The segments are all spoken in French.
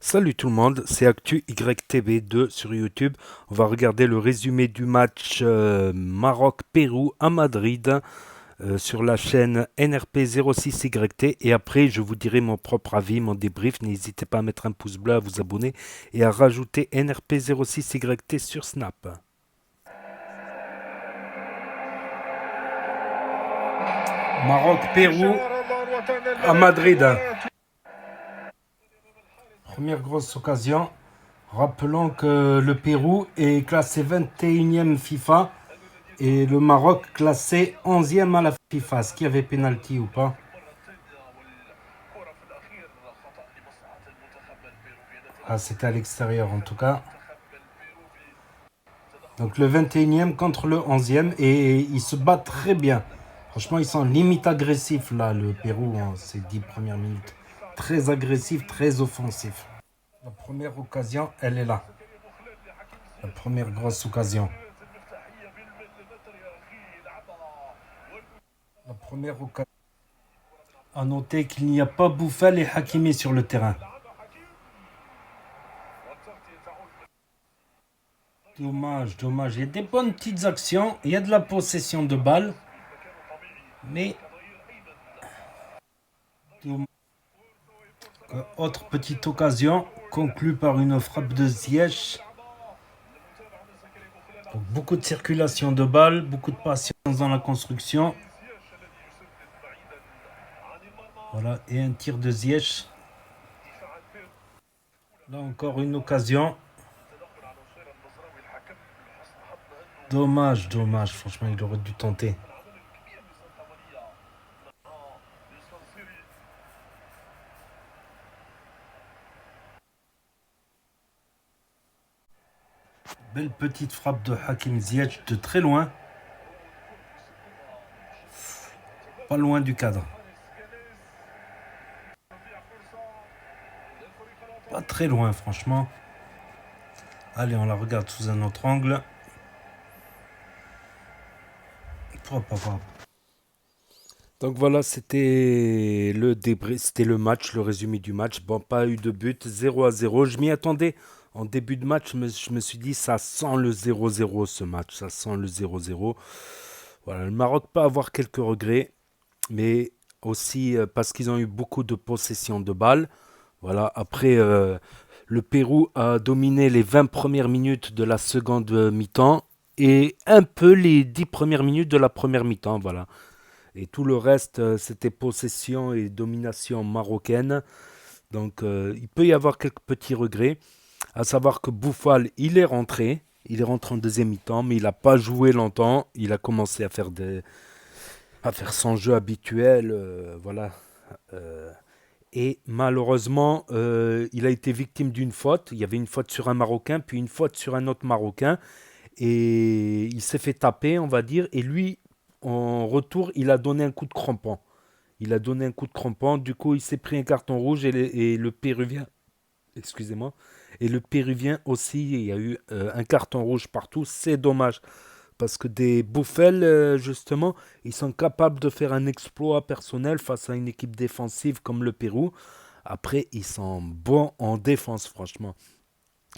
Salut tout le monde, c'est Actu YTV2 sur YouTube. On va regarder le résumé du match Maroc-Pérou à Madrid sur la chaîne NRP06YT et après je vous dirai mon propre avis, mon débrief. N'hésitez pas à mettre un pouce bleu, à vous abonner et à rajouter NRP06YT sur Snap. Maroc-Pérou à Madrid. Première grosse occasion. Rappelons que le Pérou est classé 21e FIFA et le Maroc classé 11e à la FIFA. Est-ce qu'il y avait pénalty ou pas? Ah, c'était à l'extérieur en tout cas. Donc le 21e contre le 11e et ils se battent très bien. Franchement, ils sont limite agressifs là, le Pérou, en ces 10 premières minutes. Très agressif, très offensif. La première occasion, elle est là. La première grosse occasion. La première occasion. À noter qu'il n'y a pas Bouffal et Hakimi sur le terrain. Dommage, dommage. Il y a des bonnes petites actions. Il y a de la possession de balles. Mais. Autre petite occasion. Conclue par une frappe de Ziyech. Donc, beaucoup de circulation de balles. Beaucoup de patience dans la construction. Voilà. Et un tir de Ziyech. Là encore une occasion. Dommage, dommage. Franchement, il aurait dû tenter. Belle petite frappe de Hakim Ziyech de très loin. Pas loin du cadre. Pas très loin, franchement. Allez, on la regarde sous un autre angle. Donc voilà, c'était le débrief, c'était le match, le résumé du match. Bon, pas eu de but, 0-0. Je m'y attendais en début de match, mais je me suis dit, ça sent le 0-0 ce match, ça sent le 0-0. Voilà, le Maroc peut avoir quelques regrets, mais aussi parce qu'ils ont eu beaucoup de possession de balles. Voilà, après, le Pérou a dominé les 20 premières minutes de la seconde mi-temps et un peu les 10 premières minutes de la première mi-temps. Voilà. Et tout le reste, c'était possession et domination marocaine. Donc, il peut y avoir quelques petits regrets. À savoir que Bouffal, il est rentré. Il est rentré en deuxième mi-temps, mais il n'a pas joué longtemps. Il a commencé à faire son jeu habituel. Voilà. Euh, et malheureusement, il a été victime d'une faute. Il y avait une faute sur un Marocain, puis une faute sur un autre Marocain. Et il s'est fait taper, on va dire. Et lui, en retour, il a donné un coup de crampon. Il a donné un coup de crampon. Du coup, il s'est pris un carton rouge et le Péruvien, excusez-moi, et le Péruvien aussi, il y a eu un carton rouge partout. C'est dommage parce que des bouffels, justement, ils sont capables de faire un exploit personnel face à une équipe défensive comme le Pérou. Après, ils sont bons en défense, franchement.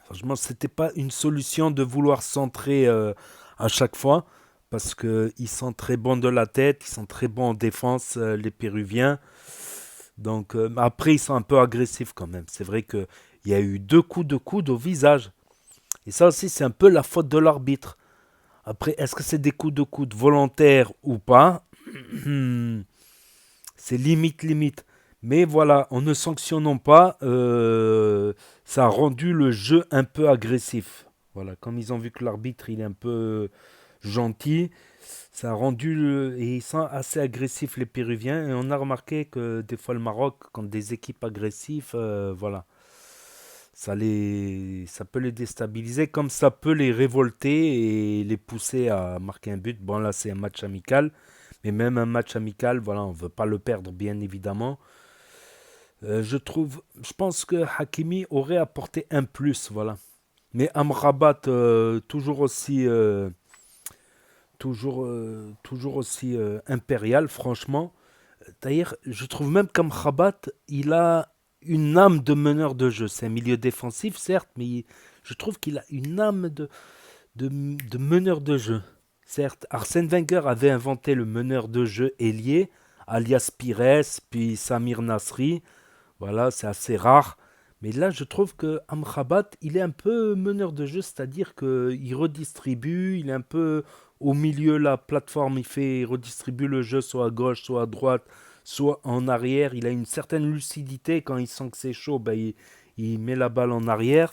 Franchement, c'était pas une solution de vouloir centrer à chaque fois parce qu'ils sont très bons de la tête, ils sont très bons en défense, les Péruviens. Donc, après, ils sont un peu agressifs quand même. C'est vrai qu'il y a eu deux coups de coude au visage. Et ça aussi, c'est un peu la faute de l'arbitre. Après, est-ce que c'est des coups de coude volontaires ou pas? C'est limite, limite. Mais voilà, en ne sanctionnant pas, ça a rendu le jeu un peu agressif. Voilà, comme ils ont vu que l'arbitre il est un peu gentil, ça a rendu et ils sont assez agressifs les Péruviens. Et on a remarqué que des fois le Maroc, quand des équipes agressives, voilà, ça peut les déstabiliser, comme ça peut les révolter et les pousser à marquer un but. Bon là c'est un match amical, mais même un match amical, voilà, on veut pas le perdre bien évidemment. Je pense que Hakimi aurait apporté un plus, voilà. Mais Amrabat, toujours aussi impérial, franchement. D'ailleurs, je trouve même qu'Amrabat, une âme de meneur de jeu. C'est un milieu défensif, certes, mais je trouve qu'il a une âme de meneur de jeu. Certes, Arsène Wenger avait inventé le meneur de jeu ailier, alias Pires, puis Samir Nasri. Voilà, c'est assez rare. Mais là, je trouve que Amrabat, il est un peu meneur de jeu, c'est-à-dire qu'il redistribue, il est un peu au milieu de la plateforme, il redistribue le jeu soit à gauche, soit à droite, soit en arrière. Il a une certaine lucidité, quand il sent que c'est chaud, ben, il met la balle en arrière.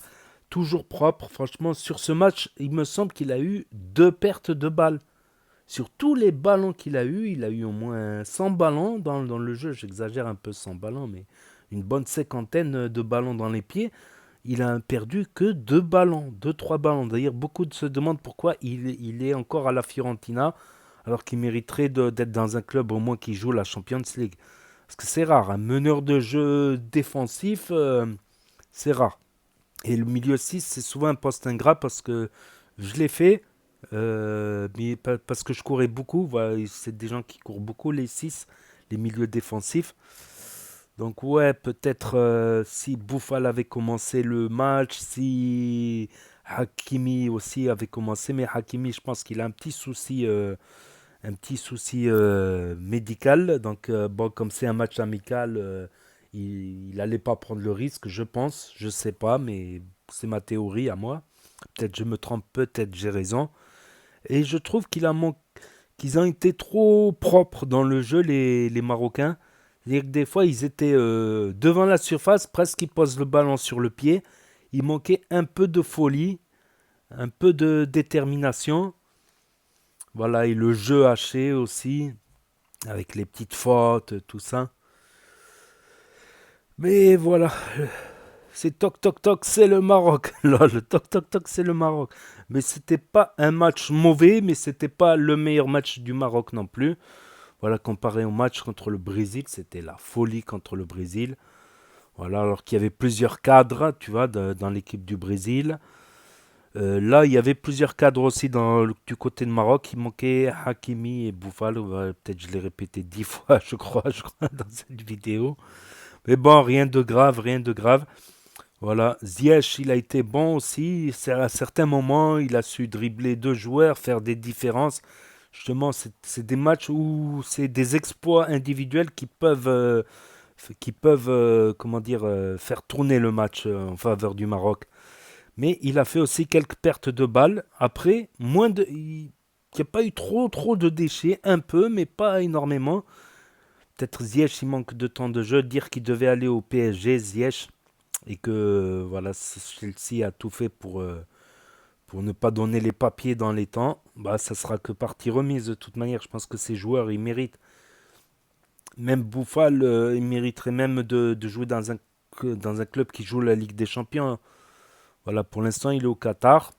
Toujours propre, franchement, sur ce match, il me semble qu'il a eu 2 pertes de balles. Sur tous les ballons qu'il a eu, il a eu au moins 100 ballons dans le jeu. J'exagère un peu 100 ballons, mais une bonne cinquantaine de ballons dans les pieds. Il a perdu que 2 ballons, 2 3 ballons. D'ailleurs, beaucoup se demandent pourquoi il est encore à la Fiorentina, alors qu'il mériterait d'être dans un club au moins qui joue la Champions League. Parce que c'est rare, un meneur de jeu défensif, c'est rare. Et le milieu 6, c'est souvent un poste ingrat parce que je l'ai fait, mais parce que je courais beaucoup. Voilà, c'est des gens qui courent beaucoup, les 6, les milieux défensifs. Donc ouais, peut-être si Bouffal avait commencé le match, si Hakimi aussi avait commencé, mais Hakimi, je pense qu'il a un petit souci médical. Donc bon, comme c'est un match amical, il n'allait pas prendre le risque, je pense. Je sais pas, mais c'est ma théorie à moi. Peut-être je me trompe, peut-être j'ai raison. Et je trouve qu'ils ont été trop propres dans le jeu, les Marocains. C'est-à-dire que des fois, ils étaient devant la surface, presque ils posent le ballon sur le pied. Il manquait un peu de folie, un peu de détermination. Voilà, et le jeu haché aussi, avec les petites fautes, tout ça. Mais voilà, c'est toc toc toc, c'est le Maroc. Lol, toc toc toc, c'est le Maroc. Mais c'était pas un match mauvais, mais c'était pas le meilleur match du Maroc non plus. Voilà, comparé au match contre le Brésil, c'était la folie contre le Brésil. Voilà, alors qu'il y avait plusieurs cadres, tu vois, dans l'équipe du Brésil. Là, il y avait plusieurs cadres aussi du côté de Maroc. Il manquait Hakimi et Boufal. Ouais, peut-être je l'ai répété 10 fois, je crois, dans cette vidéo. Mais bon, rien de grave, rien de grave. Voilà, Ziyech, il a été bon aussi. À certains moments, il a su dribbler 2 joueurs, faire des différences. Justement, c'est des matchs où c'est des exploits individuels qui peuvent comment dire, faire tourner le match en faveur du Maroc. Mais il a fait aussi quelques pertes de balles. Après, il n'y a pas eu trop de déchets, un peu, mais pas énormément. Peut-être Ziyech, il manque de temps de jeu. Dire qu'il devait aller au PSG, Ziyech, et que voilà, Chelsea a tout fait pour ne pas donner les papiers dans les temps, bah ça sera que partie remise de toute manière. Je pense que ces joueurs, ils méritent. Même Bouffal, il mériterait même de jouer dans un club qui joue la Ligue des Champions. Voilà, pour l'instant, il est au Qatar.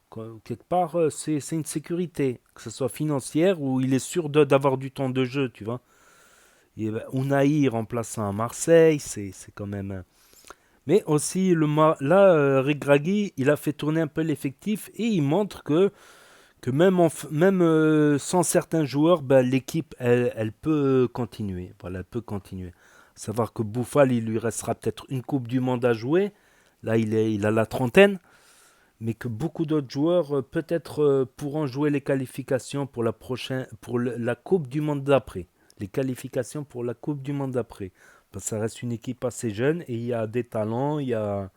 Quelque part, c'est une sécurité, que ce soit financière ou il est sûr d'avoir du temps de jeu, tu vois. Et ben, Unai remplaçant à Marseille, c'est quand même. Mais aussi, là, Regragui, il a fait tourner un peu l'effectif et il montre que même sans certains joueurs, ben, l'équipe, elle peut continuer. Voilà, elle peut continuer. Savoir que Bouffal, il lui restera peut-être une Coupe du Monde à jouer. Là, il a la trentaine. Mais que beaucoup d'autres joueurs, peut-être, pourront jouer les qualifications pour la Coupe du Monde d'après. Les qualifications pour la Coupe du Monde d'après. Parce que ça reste une équipe assez jeune et il y a des talents, il y a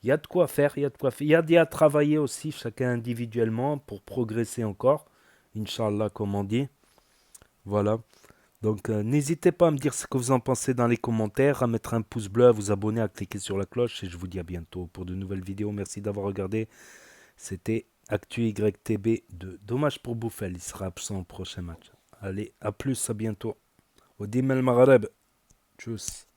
de quoi faire, il y a de quoi faire. Il y a à travailler aussi, chacun individuellement, pour progresser encore. Inch'Allah, comme on dit. Voilà. Donc, n'hésitez pas à me dire ce que vous en pensez dans les commentaires, à mettre un pouce bleu, à vous abonner, à cliquer sur la cloche. Et je vous dis à bientôt pour de nouvelles vidéos. Merci d'avoir regardé. C'était Actu YTB de Dommage pour Bouffel. Il sera absent au prochain match. Allez, à plus, à bientôt. Au Dim El Maghreb. Tchuss.